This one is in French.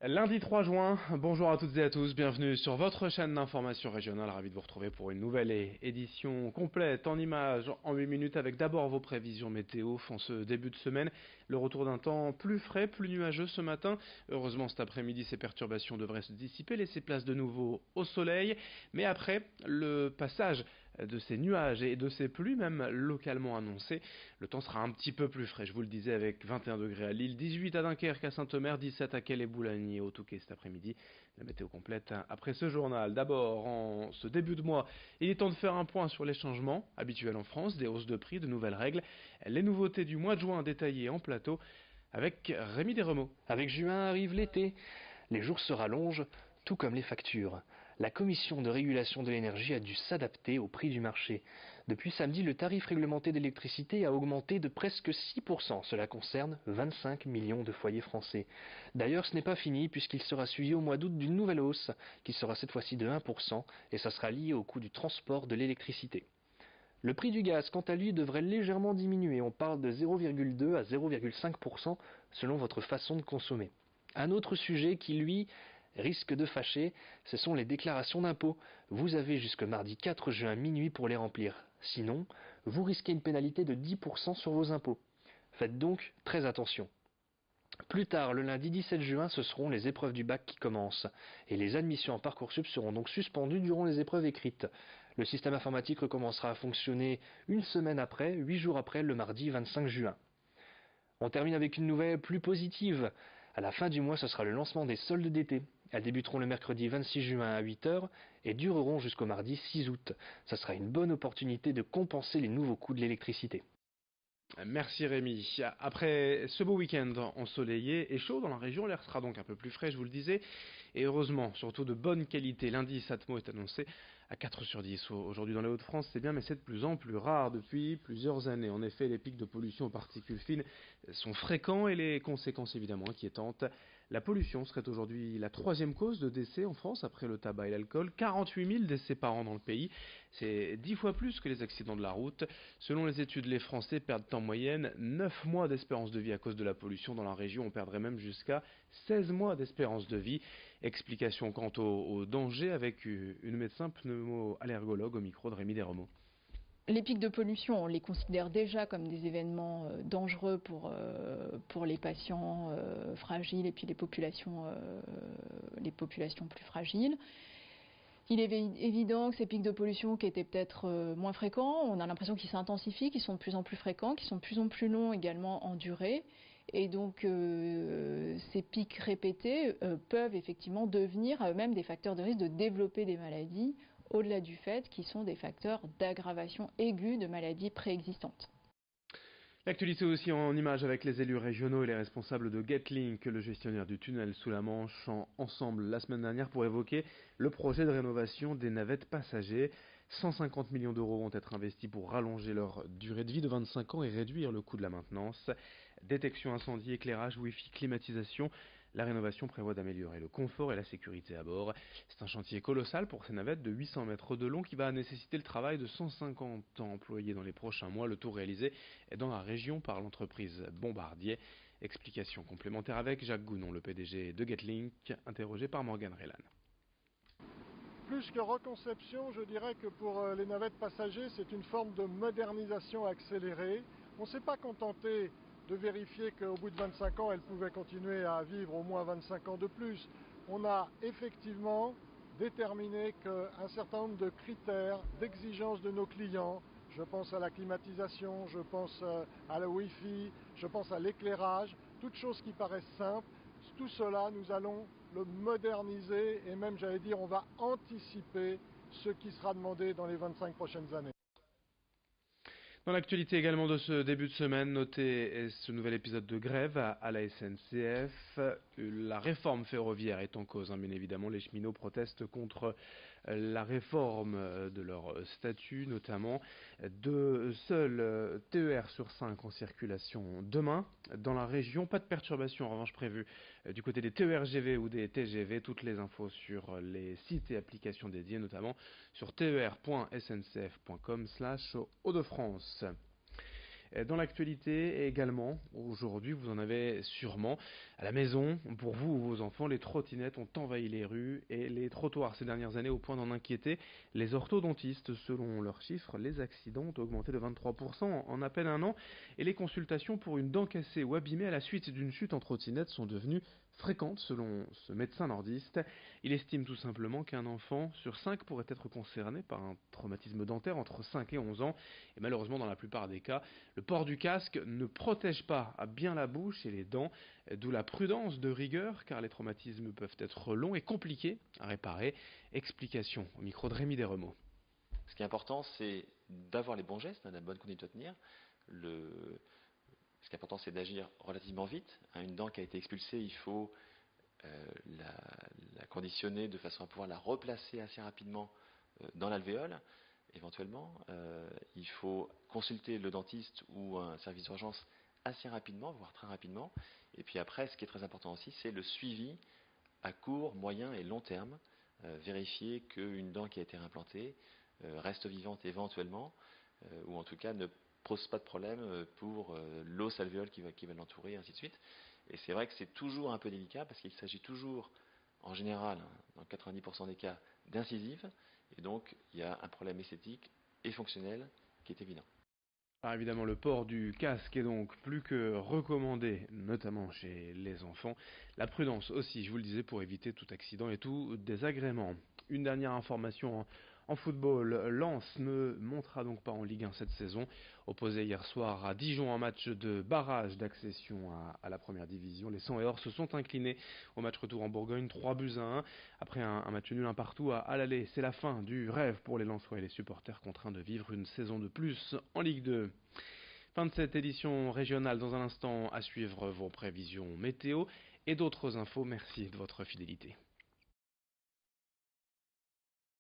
Lundi 3 juin, bonjour à toutes et à tous, bienvenue sur votre chaîne d'information régionale, ravi de vous retrouver pour une nouvelle édition complète en images en 8 minutes avec d'abord vos prévisions météo en ce début de semaine, le retour d'un temps plus frais, plus nuageux ce matin, heureusement cet après-midi ces perturbations devraient se dissiper, laisser place de nouveau au soleil, mais après le passage de ces nuages et de ces pluies même localement annoncées, le temps sera un petit peu plus frais, je vous le disais avec 21 degrés à Lille, 18 à Dunkerque, à Saint-Omer, 17 à Quelle et Boulogne au Touquet cet après-midi. La météo complète après ce journal. D'abord, en ce début de mois, il est temps de faire un point sur les changements habituels en France, des hausses de prix, de nouvelles règles, les nouveautés du mois de juin détaillées en plateau avec Rémi Desremeaux. Avec juin arrive l'été, les jours se rallongent, tout comme les factures. La commission de régulation de l'énergie a dû s'adapter au prix du marché. Depuis samedi, le tarif réglementé d'électricité a augmenté de presque 6%. Cela concerne 25 millions de foyers français. D'ailleurs, ce n'est pas fini puisqu'il sera suivi au mois d'août d'une nouvelle hausse, qui sera cette fois-ci de 1%, et ça sera lié au coût du transport de l'électricité. Le prix du gaz, quant à lui, devrait légèrement diminuer. On parle de 0,2 à 0,5% selon votre façon de consommer. Un autre sujet qui, lui, risque de fâcher, ce sont les déclarations d'impôts. Vous avez jusque mardi 4 juin minuit pour les remplir. Sinon, vous risquez une pénalité de 10% sur vos impôts. Faites donc très attention. Plus tard, le lundi 17 juin, ce seront les épreuves du bac qui commencent, et les admissions en Parcoursup seront donc suspendues durant les épreuves écrites. Le système informatique recommencera à fonctionner une semaine après, 8 jours après, le mardi 25 juin. On termine avec une nouvelle plus positive. À la fin du mois, ce sera le lancement des soldes d'été. Elles débuteront le mercredi 26 juin à 8 heures et dureront jusqu'au mardi 6 août. Ce sera une bonne opportunité de compenser les nouveaux coûts de l'électricité. Merci Rémi. Après ce beau week-end ensoleillé et chaud dans la région, l'air sera donc un peu plus frais, je vous le disais, et heureusement, surtout de bonne qualité. Lundi, Satmo est annoncé à 4 sur 10. Aujourd'hui dans les Hauts-de-France, c'est bien, mais c'est de plus en plus rare depuis plusieurs années. En effet, les pics de pollution aux particules fines sont fréquents et les conséquences évidemment inquiétantes. La pollution serait aujourd'hui la troisième cause de décès en France après le tabac et l'alcool. 48 000 décès par an dans le pays. C'est 10 fois plus que les accidents de la route. Selon les études, les Français perdent en moyenne 9 mois d'espérance de vie à cause de la pollution. Dans la région, on perdrait même jusqu'à 16 mois d'espérance de vie. Explication quant au danger avec une médecin pneumo-allergologue au micro de Rémi Desremeaux. Les pics de pollution, on les considère déjà comme des événements dangereux pour les patients fragiles et puis les populations plus fragiles. Il est évident que ces pics de pollution qui étaient peut-être moins fréquents, on a l'impression qu'ils s'intensifient, qu'ils sont de plus en plus fréquents, qu'ils sont de plus en plus longs également en durée. Et donc ces pics répétés peuvent effectivement devenir même des facteurs de risque de développer des maladies, au-delà du fait qu'ils sont des facteurs d'aggravation aiguë de maladies préexistantes. L'actualité aussi en images avec les élus régionaux et les responsables de Getlink, le gestionnaire du tunnel sous la Manche, ensemble la semaine dernière pour évoquer le projet de rénovation des navettes passagers. 150 millions d'euros vont être investis pour rallonger leur durée de vie de 25 ans et réduire le coût de la maintenance. Détection incendie, éclairage, wifi, climatisation. La rénovation prévoit d'améliorer le confort et la sécurité à bord. C'est un chantier colossal pour ces navettes de 800 mètres de long qui va nécessiter le travail de 150 employés dans les prochains mois. Le tout réalisé est dans la région par l'entreprise Bombardier. Explication complémentaire avec Jacques Gounon, le PDG de Getlink, interrogé par Morgan Relan. Plus que reconception, je dirais que pour les navettes passagers, c'est une forme de modernisation accélérée. On ne s'est pas contenté de vérifier qu'au bout de 25 ans, elles pouvaient continuer à vivre au moins 25 ans de plus. On a effectivement déterminé qu'un certain nombre de critères, d'exigences de nos clients, je pense à la climatisation, je pense à la Wi-Fi, je pense à l'éclairage, toutes choses qui paraissent simples, tout cela, nous allons le moderniser et même, j'allais dire, on va anticiper ce qui sera demandé dans les 25 prochaines années. Dans l'actualité également de ce début de semaine, notez ce nouvel épisode de grève à la SNCF. La réforme ferroviaire est en cause, bien évidemment. Les cheminots protestent contre la réforme de leur statut, notamment de seuls TER sur 5 en circulation demain. Dans la région, pas de perturbation en revanche prévue du côté des TER-GV ou des TGV. Toutes les infos sur les sites et applications dédiés, notamment sur ter.sncf.com/Hauts-de-France. Dans l'actualité également, aujourd'hui, vous en avez sûrement à la maison, pour vous ou vos enfants, les trottinettes ont envahi les rues et les trottoirs ces dernières années au point d'en inquiéter les orthodontistes. Selon leurs chiffres, les accidents ont augmenté de 23% en à peine un an et les consultations pour une dent cassée ou abîmée à la suite d'une chute en trottinette sont devenues fréquentes selon ce médecin nordiste. Il estime tout simplement qu'un enfant sur 5 pourrait être concerné par un traumatisme dentaire entre 5 et 11 ans. Et malheureusement, dans la plupart des cas, le port du casque ne protège pas à bien la bouche et les dents, d'où la prudence de rigueur, car les traumatismes peuvent être longs et compliqués à réparer. Explication au micro de Rémi Desremeaux. Ce qui est important, c'est d'avoir les bons gestes, la bonne conduite à tenir. Ce qui est important, c'est d'agir relativement vite. Une dent qui a été expulsée, il faut la conditionner de façon à pouvoir la replacer assez rapidement dans l'alvéole, éventuellement. Il faut consulter le dentiste ou un service d'urgence assez rapidement, voire très rapidement. Et puis après, ce qui est très important aussi, c'est le suivi à court, moyen et long terme. Vérifier qu'une dent qui a été réimplantée reste vivante éventuellement, ou en tout cas ne pose pas de problème pour l'os alvéole qui va l'entourer, et ainsi de suite. Et c'est vrai que c'est toujours un peu délicat parce qu'il s'agit toujours, en général, dans 90% des cas, d'incisives. Et donc, il y a un problème esthétique et fonctionnel qui est évident. Alors évidemment, le port du casque est donc plus que recommandé, notamment chez les enfants. La prudence aussi, je vous le disais, pour éviter tout accident et tout désagrément. Une dernière information en football, Lens ne montera donc pas en Ligue 1 cette saison. Opposé hier soir à Dijon en match de barrage d'accession à la première division, les 100 et or se sont inclinés au match retour en Bourgogne, 3-1. Après un match nul un partout à l'aller, c'est la fin du rêve pour les Lensois et les supporters contraints de vivre une saison de plus en Ligue 2. Fin de cette édition régionale. Dans un instant, à suivre vos prévisions météo et d'autres infos. Merci de votre fidélité.